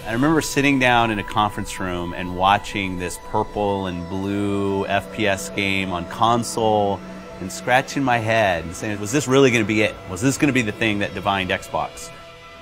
I remember sitting down in a conference room and watching this purple and blue FPS game on console and scratching my head and saying, was this really going to be it? Was this going to be the thing that defined Xbox?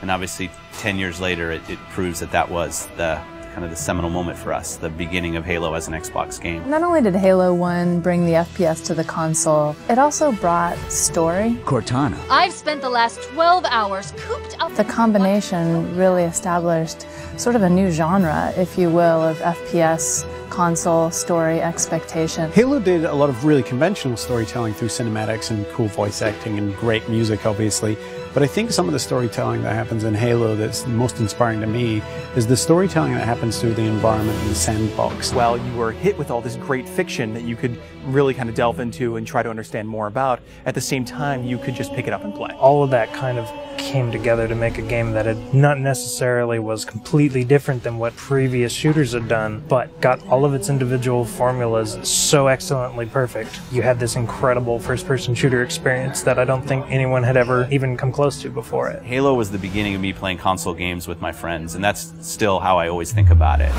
And obviously 10 years later it proves that that was the kind of the seminal moment for us, the beginning of Halo as an Xbox game. Not only did Halo 1 bring the FPS to the console, it also brought story. Cortana. I've spent the last 12 hours cooped up. The combination really established sort of a new genre, if you will, of FPS console story expectation. Halo did a lot of really conventional storytelling through cinematics and cool voice acting and great music, obviously. But I think some of the storytelling that happens in Halo that's most inspiring to me is the storytelling that happens through the environment and the sandbox. While you were hit with all this great fiction that you could really kind of delve into and try to understand more about, at the same time you could just pick it up and play. All of that kind of came together to make a game that had not necessarily was completely different than what previous shooters had done, but got all of its individual formulas so excellently perfect. You had this incredible first-person shooter experience that I don't think anyone had ever even come close to before it. Halo was the beginning of me playing console games with my friends, and that's still how I always think about it.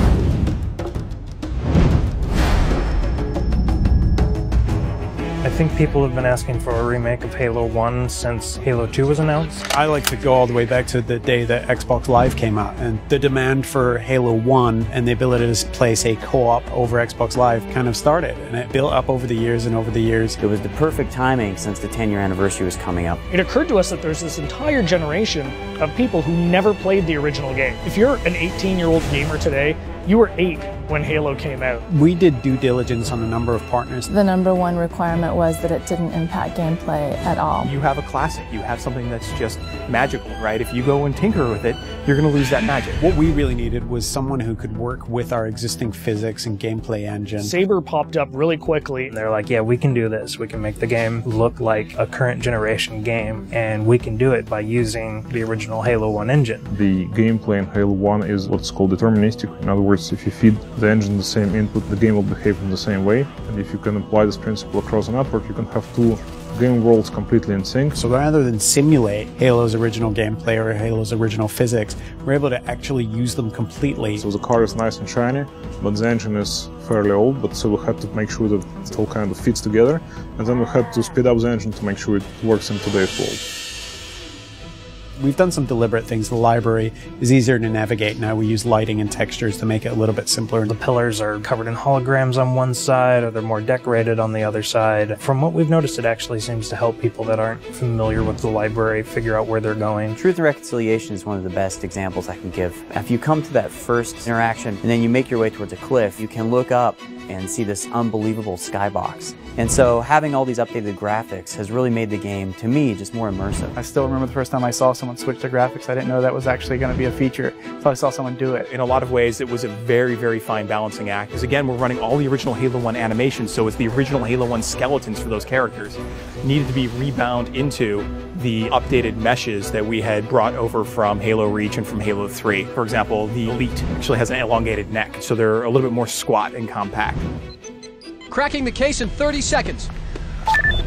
I think people have been asking for a remake of Halo 1 since Halo 2 was announced. I like to go all the way back to the day that Xbox Live came out, and the demand for Halo 1 and the ability to play, say, co-op over Xbox Live kind of started, and it built up over the years and over the years. It was the perfect timing since the 10-year anniversary was coming up. It occurred to us that there's this entire generation of people who never played the original game. If you're an 18-year-old gamer today, you were 8 when Halo came out. We did due diligence on a number of partners. The number one requirement was that it didn't impact gameplay at all. You have a classic, you have something that's just magical, right? If you go and tinker with it, you're going to lose that magic. What we really needed was someone who could work with our existing physics and gameplay engine. Saber popped up really quickly. They're like, yeah, we can do this. We can make the game look like a current generation game, and we can do it by using the original Halo 1 engine. The gameplay in Halo 1 is what's called deterministic. In other words, if you feed the engine the same input, the game will behave in the same way. And if you can apply this principle across a network, you can have two game worlds completely in sync. So rather than simulate Halo's original gameplay or Halo's original physics, we're able to actually use them completely. So the car is nice and shiny, but the engine is fairly old, but so we had to make sure that it all kind of fits together. And then we had to speed up the engine to make sure it works in today's world. We've done some deliberate things. The library is easier to navigate now. We use lighting and textures to make it a little bit simpler. The pillars are covered in holograms on one side, or they're more decorated on the other side. From what we've noticed, it actually seems to help people that aren't familiar with the library figure out where they're going. Truth and Reconciliation is one of the best examples I can give. If you come to that first interaction and then you make your way towards a cliff, you can look up and see this unbelievable skybox. And so having all these updated graphics has really made the game, to me, just more immersive. I still remember the first time I saw someone switch to graphics. I didn't know that was actually going to be a feature until I saw someone do it. In a lot of ways, it was a very, very fine balancing act. Because again, we're running all the original Halo 1 animations, so it's the original Halo 1 skeletons for those characters needed to be rebound into the updated meshes that we had brought over from Halo Reach and from Halo 3. For example, the Elite actually has an elongated neck, so they're a little bit more squat and compact. Cracking the case in 30 seconds.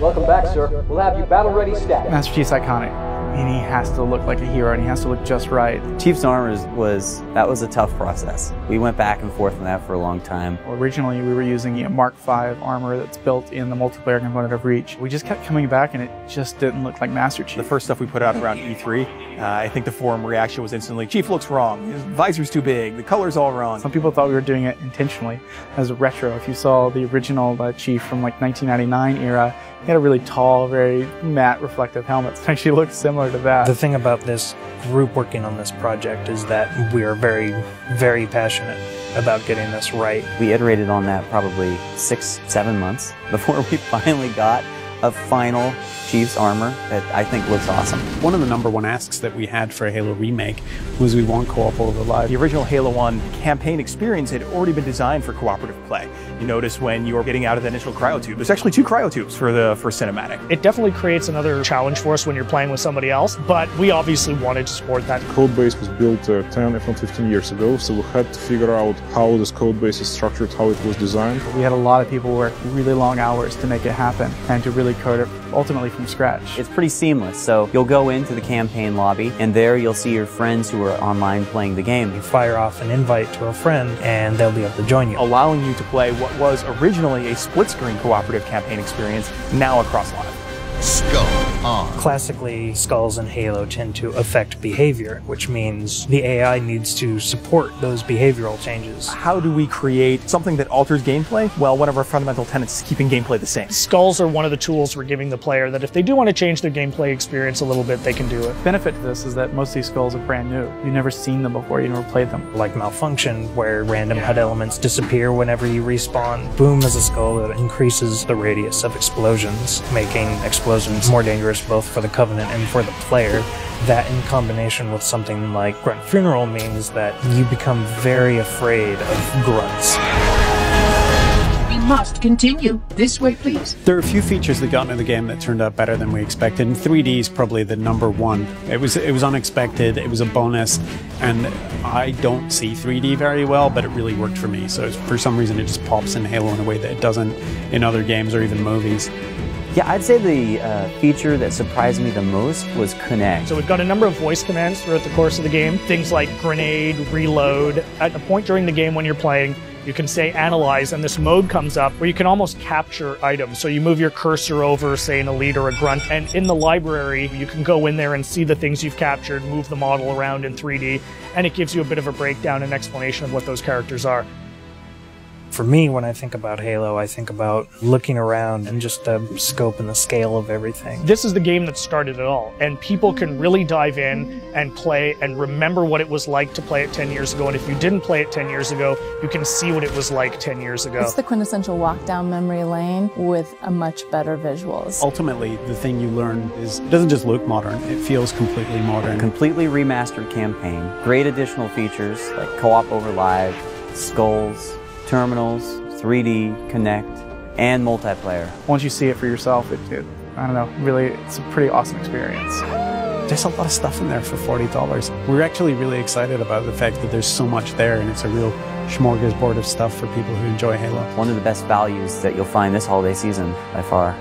Welcome back, sir. We'll have you battle ready stat. Master Chief's iconic. And he has to look like a hero, and he has to look just right. Chief's armor was a tough process. We went back and forth on that for a long time. Originally, we were using a Mark V armor that's built in the multiplayer component of Reach. We just kept coming back, and it just didn't look like Master Chief. The first stuff we put out around E3, I think the forum reaction was instantly, Chief looks wrong, his visor's too big, the color's all wrong. Some people thought we were doing it intentionally as a retro. If you saw the original Chief from like 1999 era, he had a really tall, very matte reflective helmet. It actually looked similar to that. The thing about this group working on this project is that we are very, very passionate about getting this right. We iterated on that probably 6-7 months before we finally got a final Chief's armor that I think looks awesome. One of the number one asks that we had for a Halo remake was we want co-op over live. The original Halo 1 campaign experience had already been designed for cooperative play. You notice when you're getting out of the initial cryotube, there's actually 2 cryotubes for the first cinematic. It definitely creates another challenge for us when you're playing with somebody else, but we obviously wanted to support that. The code base was built 10, if not 15 years ago, so we had to figure out how this code base is structured, how it was designed. We had a lot of people work really long hours to make it happen and to really recode it ultimately from scratch. It's pretty seamless, so you'll go into the campaign lobby, and there you'll see your friends who are online playing the game. You fire off an invite to a friend, and they'll be able to join you, allowing you to play what was originally a split-screen cooperative campaign experience, now across live. Skull on. Classically, skulls in Halo tend to affect behavior, which means the AI needs to support those behavioral changes. How do we create something that alters gameplay? Well, one of our fundamental tenets is keeping gameplay the same. Skulls are one of the tools we're giving the player that if they do want to change their gameplay experience a little bit, they can do it. The benefit to this is that most of these skulls are brand new. You've never seen them before, you never played them. Like Malfunction, where random HUD elements disappear whenever you respawn. Boom is a skull that increases the radius of explosions, making explosions more dangerous both for the Covenant and for the player. That in combination with something like Grunt Funeral means that you become very afraid of grunts. We must continue. This way, please. There are a few features that got into the game that turned out better than we expected, and 3D is probably the number one. It was unexpected, it was a bonus, and I don't see 3D very well, but it really worked for me. So for some reason it just pops in Halo in a way that it doesn't in other games or even movies. Yeah, I'd say the feature that surprised me the most was Connect. So we've got a number of voice commands throughout the course of the game. Things like grenade, reload. At a point during the game when you're playing, you can say analyze, and this mode comes up where you can almost capture items. So you move your cursor over, say, an elite or a grunt, and in the library, you can go in there and see the things you've captured, move the model around in 3D, and it gives you a bit of a breakdown and explanation of what those characters are. For me, when I think about Halo, I think about looking around and just the scope and the scale of everything. This is the game that started it all, and people can really dive in and play and remember what it was like to play it 10 years ago, and if you didn't play it 10 years ago, you can see what it was like 10 years ago. It's the quintessential walk down memory lane with a much better visuals. Ultimately, the thing you learn is it doesn't just look modern, it feels completely modern. Completely remastered campaign, great additional features like co-op over live, skulls, terminals, 3D, Connect, and multiplayer. Once you see it for yourself, I don't know, really, it's a pretty awesome experience. There's a lot of stuff in there for $40. We're actually really excited about the fact that there's so much there, and it's a real smorgasbord of stuff for people who enjoy Halo. One of the best values that you'll find this holiday season by far.